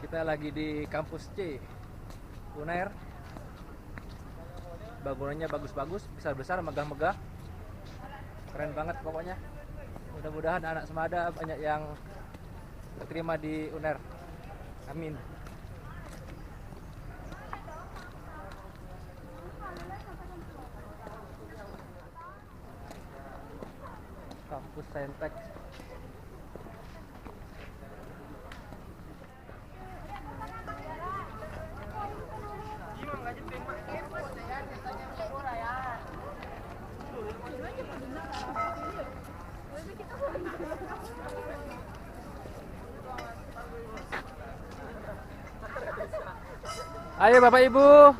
Kita lagi di kampus C Unair. Bangunannya bagus-bagus, besar-besar, megah-megah, keren banget pokoknya. Mudah-mudahan anak semada banyak yang terima di Unair. Amin. Kampus Saintek. Ayo Bapak Ibu.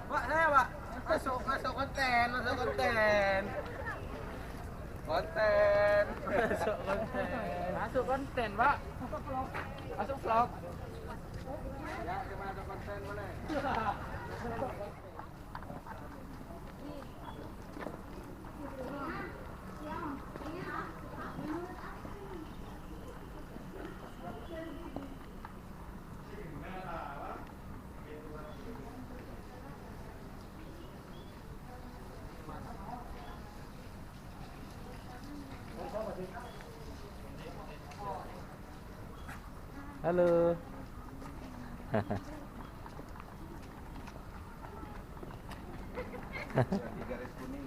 Pak, saya Pak. Masuk konten. Masuk konten, Pak. Masuk vlog. Ya, gimana ada konten boleh? Halo. Garis kuning.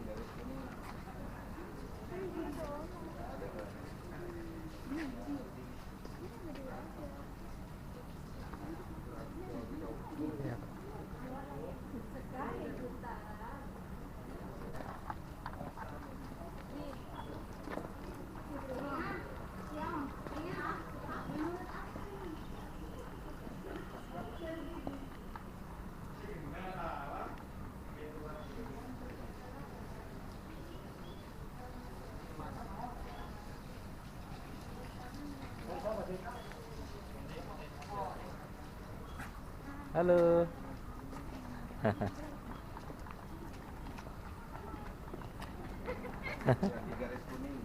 Halo. Garis kuning.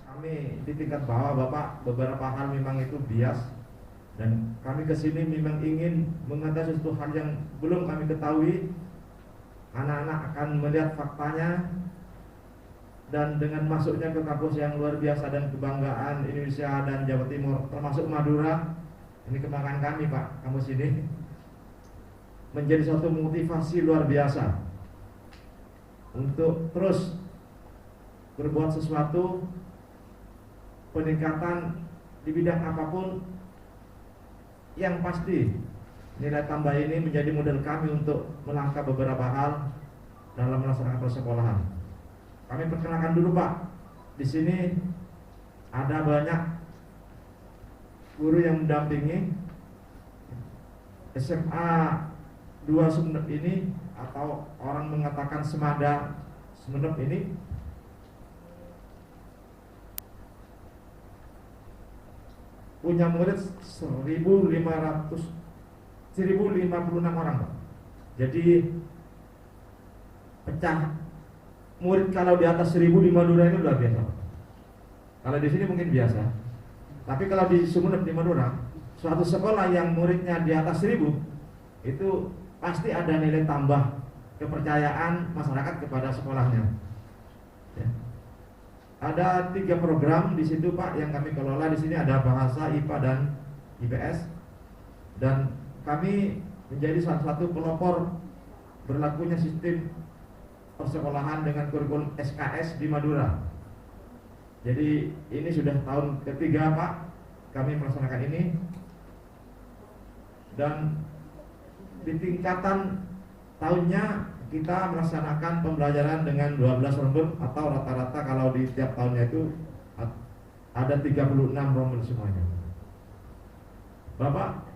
Kami di tingkat bawah Bapak, beberapa hal memang itu bias, dan kami kesini memang ingin mengatasi sesuatu hal yang belum kami ketahui. Anak-anak akan melihat faktanya, dan dengan masuknya ke kampus yang luar biasa dan kebanggaan Indonesia dan Jawa Timur, termasuk Madura, ini kebanggaan kami Pak, kampus ini menjadi suatu motivasi luar biasa untuk terus berbuat sesuatu, peningkatan di bidang apapun. Yang pasti nilai tambah ini menjadi modal kami untuk melangkah beberapa hal dalam melaksanakan persekolahan. Kami perkenalkan dulu Pak, di sini ada banyak guru yang mendampingi SMA 2 Sumeneb ini, atau orang mengatakan Semada Sumeneb ini. Punya murid 1056 orang Pak. Jadi pecah murid kalau di atas 1000 di Madura ini luar biasa Pak. Kalau di sini mungkin biasa, tapi kalau di Sumeneb, di Madura, suatu sekolah yang muridnya di atas 1000, itu pasti ada nilai tambah kepercayaan masyarakat kepada sekolahnya ya. Ada 3 program di situ Pak yang kami kelola. Di sini ada bahasa, IPA dan IPS, dan kami menjadi salah satu pelopor berlakunya sistem persekolahan dengan kurikulum SKS di Madura. Jadi ini sudah tahun ketiga Pak kami melaksanakan ini, dan di tingkatan tahunnya kita melaksanakan pembelajaran dengan 12 rombel, atau rata-rata kalau di tiap tahunnya itu ada 36 rombel semuanya. Bapak,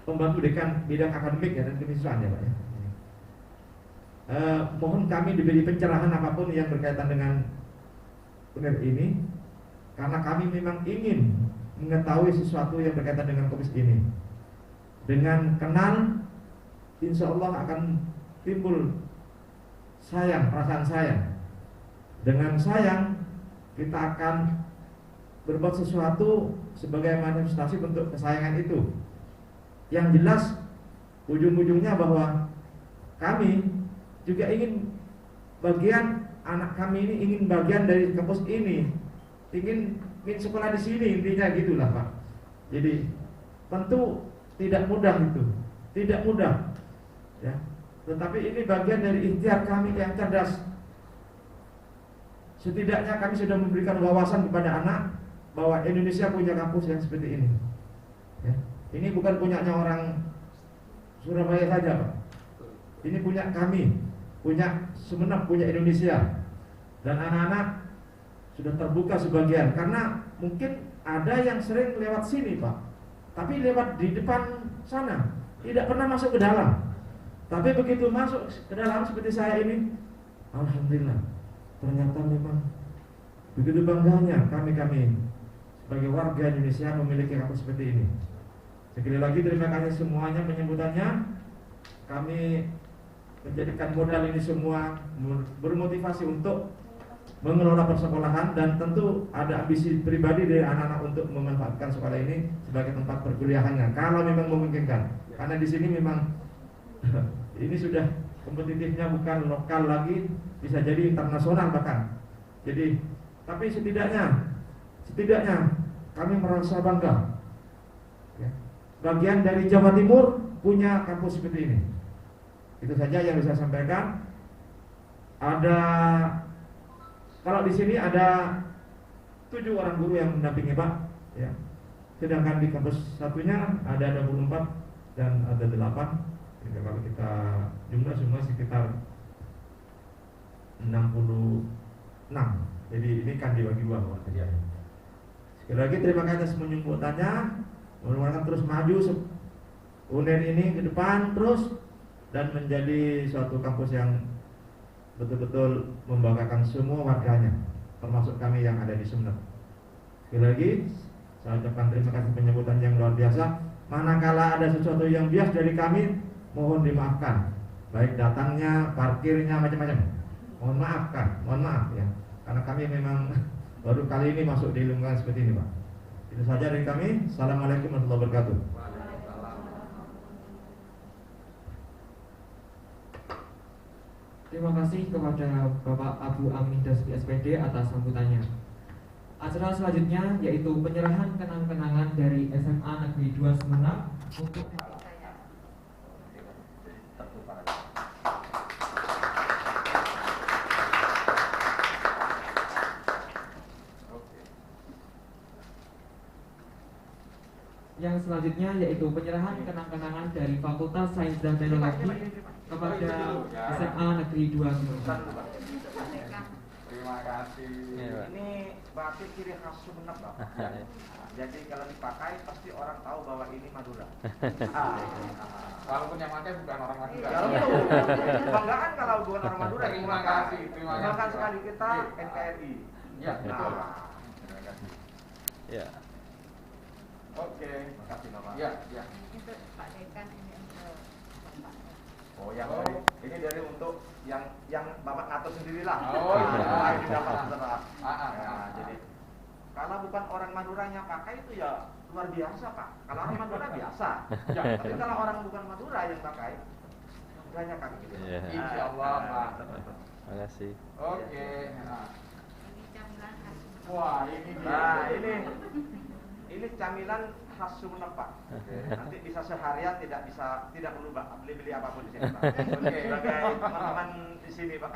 pembantu dekan bidang akademik ya dan kemisuan ya Pak ya. Mohon kami diberi pencerahan apapun yang berkaitan dengan UNER ini. karena kami memang ingin mengetahui sesuatu yang berkaitan dengan kampus ini. Dengan kenal, insya Allah akan timbul sayang, perasaan sayang. Dengan sayang, kita akan berbuat sesuatu sebagai manifestasi bentuk kesayangan itu. Yang jelas, ujung-ujungnya bahwa kami juga ingin bagian, anak kami ini ingin bagian dari kampus ini, ingin sekolah di sini, intinya gitulah Pak. Jadi tentu tidak mudah itu, tidak mudah, ya. Tetapi ini bagian dari ikhtiar kami yang cerdas. Setidaknya kami sudah memberikan wawasan kepada anak bahwa Indonesia punya kampus yang seperti ini. Ya. Ini bukan punyanya orang Surabaya saja Pak. Ini punya kami, punya Sumeneb, punya Indonesia. Dan anak-anak sudah terbuka sebagian, karena mungkin ada yang sering lewat sini Pak, tapi lewat di depan sana, tidak pernah masuk ke dalam. Tapi begitu masuk ke dalam seperti saya ini, alhamdulillah, ternyata memang begitu bangganya kami sebagai warga Indonesia memiliki kampus seperti ini. Sekali lagi terima kasih semuanya penyambutannya. Kami menjadikan modal ini semua bermotivasi untuk mengelola persekolahan, dan tentu ada ambisi pribadi dari anak-anak untuk memanfaatkan sekolah ini sebagai tempat perkuliahannya kalau memang memungkinkan. Karena di sini memang ini sudah kompetitifnya bukan lokal lagi, bisa jadi internasional bahkan. Jadi, tapi setidaknya kami merasa bangga. Ya. Bagian dari Jawa Timur punya kampus seperti ini. Itu saja yang bisa saya sampaikan. Kalau di sini ada 7 orang guru yang mendampingi Pak, ya. Sedangkan di kampus satunya ada 24 dan ada 8. Jadi kalau kita jumlah semua sekitar 66. Jadi ini kan dibagi 2 Pak. Sekali lagi terima kasih atas penyambutannya. Mudah-mudahan terus maju UNER ini ke depan terus dan menjadi suatu kampus yang betul-betul membanggakan semua warganya, termasuk kami yang ada di Sumeneb. Sekali lagi saya ucapkan terima kasih penyambutan yang luar biasa. Manakala ada sesuatu yang bias dari kami, mohon dimaafkan, baik datangnya, parkirnya, macam-macam. Mohon maaf ya, karena kami memang baru kali ini masuk di lingkungan seperti ini Pak. Itu saja dari kami. Assalamualaikum warahmatullahi wabarakatuh. Terima kasih kepada Bapak Abu Amin Dasmi SPD atas sambutannya. Acara selanjutnya yaitu penyerahan kenang-kenangan dari SMA Negeri 2 Sumeneb untuk kenang-kenangan dari Fakultas Sains dan Teknologi kepada SMA Negeri 2 Sumeneb. Terima kasih. Ini batik ciri khas Sumeneb Pak. Jadi kalau dipakai pasti orang tahu bahwa ini Madura. Walaupun yang pakai bukan orang Madura. Banggaan kalau bukan orang Madura. Terima kasih. Banggaan sekali kita NKRI. Ya, betul. Terima kasih. Ya. Oke, makasih Bapak. Ya. Untuk Pak Dekan ini untuk Bapak. Oh, ini dari untuk yang Bapak ngatur sendirilah. Oh, iya. Ini dapat terserah. Ah. Jadi kalau bukan orang Maduranya pakai itu ya luar biasa Pak. Kalau orang Madura biasa. Ya. Tapi kalau orang bukan Madura yang pakai, banyak kan gitu. Iya. Insya Allah, Pak. Terima kasih. Oke. Nah. Ini camilan khas. Wah, ini dia. Nah, ini camilan khas Sumeneb Pak. Nanti bisa seharian tidak perlu beli apapun di sini Pak. Oke. Sebagai teman-teman di sini Pak.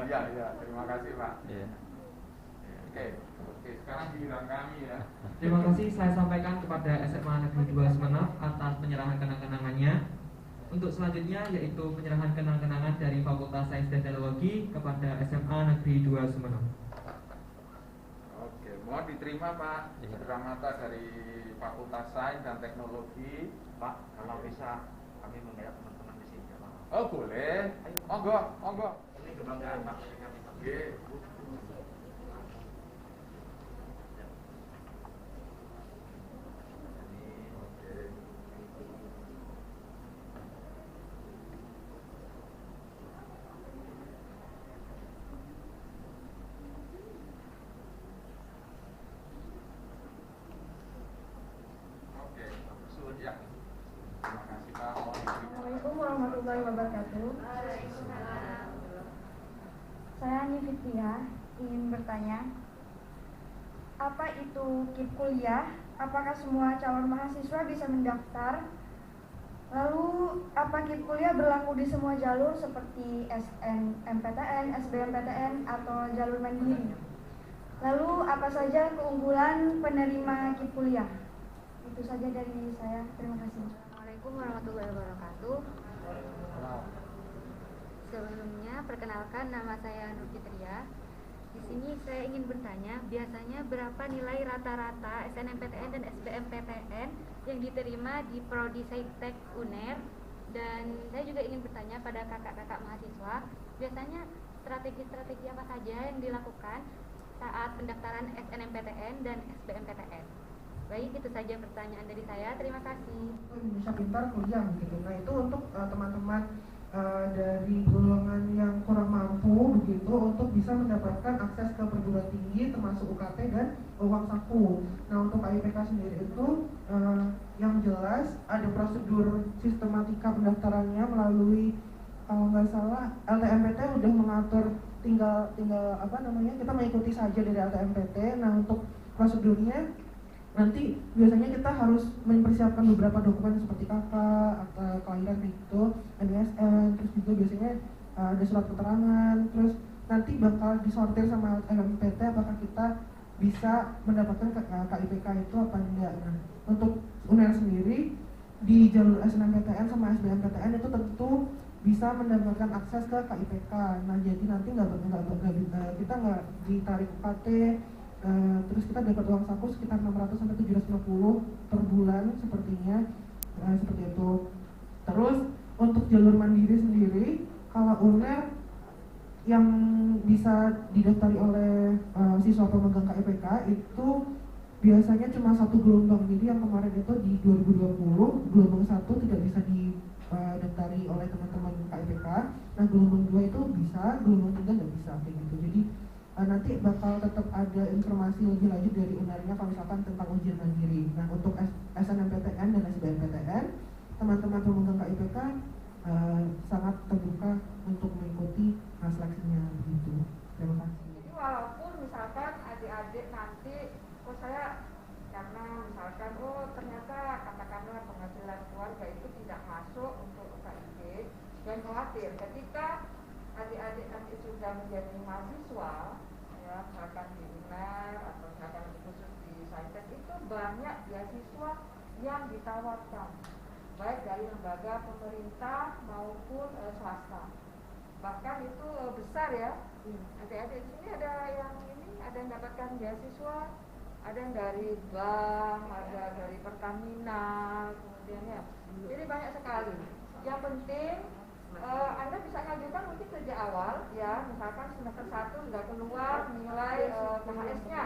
Ya, terima kasih Pak. Iya. Oke, sekarang giliran kami ya. Terima kasih saya sampaikan kepada SMA Negeri 2 Sumeneb atas penyerahan kenang-kenangannya. Untuk selanjutnya yaitu penyerahan kenang-kenangan dari Fakultas Sains dan Teknologi kepada SMA Negeri 2 Sumeneb. Oke, mohon diterima Pak Cerramata dari Fakultas Sains dan Teknologi. Pak, kalau bisa kami mengajak teman-teman di sini ya Pak. Oh boleh, monggo. Ini kebanggaan Pak dari kami Pak. Oke. Fitria ingin bertanya, apa itu KIP kuliah? Apakah semua calon mahasiswa bisa mendaftar? Lalu, apa KIP kuliah berlaku di semua jalur seperti SNMPTN, SBMPTN, atau jalur mandiri? Lalu, apa saja keunggulan penerima KIP kuliah? Itu saja dari saya. Terima kasih. Assalamualaikum warahmatullahi wabarakatuh. Sebelumnya, perkenalkan nama saya Nur Fitria. Di sini saya ingin bertanya, biasanya berapa nilai rata-rata SNMPTN dan SBMPTN yang diterima di Prodi Saintek UNER? Dan saya juga ingin bertanya pada kakak-kakak mahasiswa, biasanya strategi-strategi apa saja yang dilakukan saat pendaftaran SNMPTN dan SBMPTN? Baik, itu saja pertanyaan dari saya. Terima kasih. Indonesia Pintar kuliah gitu. Nah, itu untuk teman-teman dari golongan yang kurang mampu begitu untuk bisa mendapatkan akses ke perguruan tinggi termasuk UKT dan uang saku. Nah, untuk KIPK sendiri itu yang jelas ada prosedur sistematika pendaftarannya melalui, kalau nggak salah LTMPT udah mengatur, tinggal kita mengikuti saja dari LTMPT. Nah, untuk prosedurnya nanti biasanya kita harus mempersiapkan beberapa dokumen seperti KK, akta kelahiran gitu, NISN, terus juga biasanya ada surat keterangan, terus nanti bakal disortir sama LMPT apakah kita bisa mendapatkan KIPK itu apa enggak. Nah, untuk UNER sendiri di jalur SNMPTN sama SBMPTN itu tentu bisa mendapatkan akses ke KIPK. Nah, jadi nanti kita nggak ditarik UKT. Terus kita dapat uang saku sekitar 600 sampai 750 per bulan sepertinya, seperti itu. Terus untuk jalur mandiri sendiri, kalau UNER yang bisa didaftari oleh siswa pemegang KIPK itu biasanya cuma satu gelombang. Jadi yang kemarin itu di 2020 gelombang 1 tidak bisa didaftari oleh teman-teman KIPK. Nah, gelombang 2 itu bisa, gelombang 3 nggak bisa kayak gitu. Jadi nanti bakal tetap ada informasi lebih lanjut dari UNER-nya kalau misalkan tentang ujian mandiri. Nah, untuk SNMPTN dan SBMPTN, teman-teman pemegang KIPK sangat terbuka untuk mengikuti seleksinya begitu. Terima kasih. Jadi walaupun misalkan adik-adik nanti, saya karena misalkan ternyata katakanlah penghasilan keluarga itu tidak masuk untuk UKIP, dan khawatir ketika adik-adik nanti sudah menjadi mahasiswa, ya misalkan di UNER atau misalkan khusus di Saintek, itu banyak beasiswa yang ditawarkan, baik dari lembaga pemerintah maupun swasta. Bahkan itu besar ya. Adik-adik di sini ada yang mendapatkan beasiswa, ada yang dari bank, ada dari Pertamina, kemudian ya. Jadi banyak sekali. Yang penting Anda bisa ngajukan mungkin sejak awal ya, misalkan semester 1 sudah keluar nilai KHS-nya.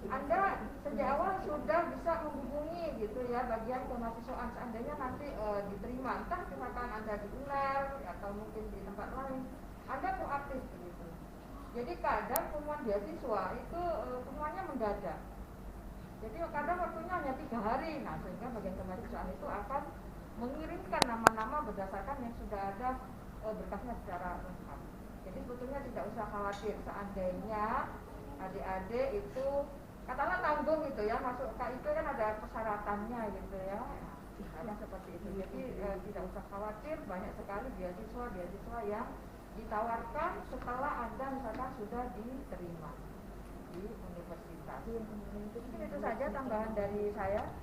Anda sejak awal sudah bisa menghubungi gitu ya bagian kemahasiswaan seandainya nanti diterima, entah misalkan Anda di UNER atau mungkin di tempat lain, Anda proaktif gitu. Jadi kadang pengumuman beasiswa itu semuanya mendadak. Jadi kadang waktunya hanya 3 hari, nah sehingga bagian kemahasiswaan itu akan mengirimkan nama-nama berdasarkan yang sudah ada berkasnya secara lengkap. Jadi sebetulnya tidak usah khawatir seandainya adik-adik itu katakanlah tanggung gitu ya, masuk KIP kan ada persyaratannya gitu ya, ada seperti itu. Jadi tidak usah khawatir, banyak sekali beasiswa yang ditawarkan setelah Anda misalkan sudah diterima di universitas. Mungkin itu saja tambahan dari saya.